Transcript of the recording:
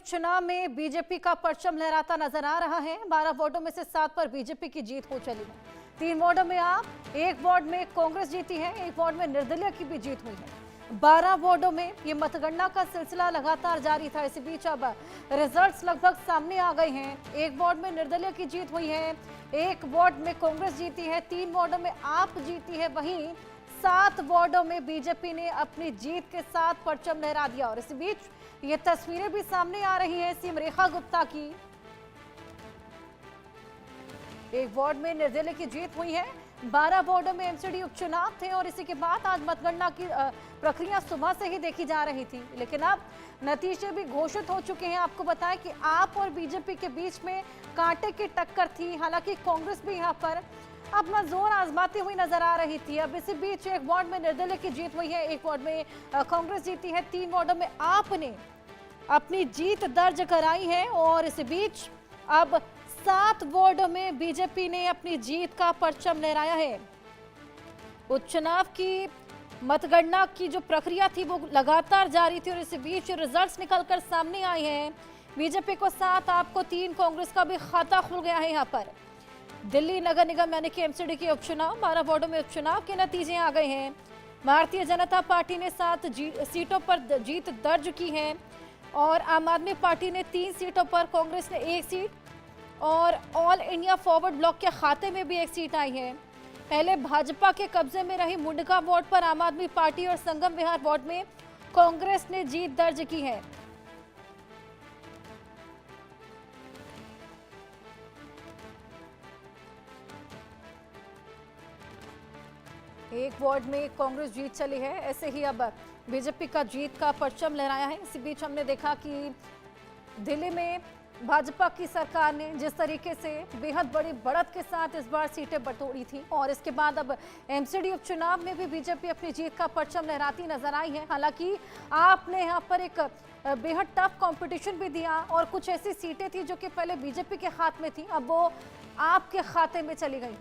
उपचुनाव में बीजेपी का परचम लहराता नजर आ रहा है। 12 वार्डों में से 7 पर बीजेपी की जीत हो चली है। 3 वार्डों में आप, 1 वार्ड में कांग्रेस जीती है, 1 वार्ड में निर्दलीय की भी जीत हुई है। 12 वार्डों में ये मतगणना का सिलसिला लगातार जारी था। इसी बीच अब रिजल्ट्स लगभग सामने आ गए हैं। 1 वार्ड में निर्दलीय की जीत हुई है, 1 वार्ड में कांग्रेस जीती है, 3 वार्डों में आप जीती है। वहीं 7 वार्डों में बीजेपी ने अपनी जीत के साथ परचम लहरा दिया। और इसी बीच ये तस्वीरें भी सामने आ रही हैं सीएम रेखा गुप्ता की। 1 वार्ड में निर्दलीय की जीत हुई है। 12 वार्डों में एमसीडी उपचुनाव थे और इसी के बाद आज मतगणना की प्रक्रिया सुबह से ही देखी जा रही थी, लेकिन अब नतीजे भी घोषित हो चुके हैं। आपको बताएं कि आप और बीजेपी के बीच में कांटे की टक्कर थी। हालांकि कांग्रेस भी यहां पर अपना जोर आजमाती हुई नजर आ रही थी। अब इसी बीच 1 वार्ड में निर्दलीय की जीत हुई है, 1 वार्ड में कांग्रेस जीती है, 3 वार्डों में आपने अपनी जीत दर्ज कराई है। और इसी बीच अब 7 वार्डों में बीजेपी ने अपनी जीत का परचम लहराया है। उपचुनाव की मतगणना की जो प्रक्रिया थी वो लगातार जारी थी और इसी बीच रिजल्ट्स निकलकर सामने आए हैं। बीजेपी को 7, आपको 3, कांग्रेस का भी खाता खुल गया है। यहाँ पर दिल्ली नगर निगम यानी कि एमसीडी के उपचुनाव, 12 वार्डों में उपचुनाव के नतीजे आ गए हैं। भारतीय जनता पार्टी ने 7 सीटों पर जीत दर्ज की है और आम आदमी पार्टी ने 3 सीटों पर, कांग्रेस ने 1 सीट और ऑल इंडिया फॉरवर्ड ब्लॉक के खाते में भी 1 सीट आई है। पहले भाजपा के कब्जे में रही मुंडका वार्ड पर आम आदमी पार्टी और संगम विहार वार्ड में कांग्रेस ने जीत दर्ज की है। एक वार्ड में कांग्रेस जीत चली है। ऐसे ही अब बीजेपी का जीत का परचम लहराया है। इसी बीच हमने देखा कि दिल्ली में भाजपा की सरकार ने जिस तरीके से बेहद बड़ी बढ़त के साथ इस बार सीटें बटोरी थी और इसके बाद अब एमसीडी उपचुनाव में भी बीजेपी अपनी जीत का परचम लहराती नजर आई है। हालांकि आपने यहाँ पर एक बेहद टफ कंपटीशन भी दिया और कुछ ऐसी सीटें थी जो कि पहले बीजेपी के हाथ में थी, अब वो आपके खाते में चली गई।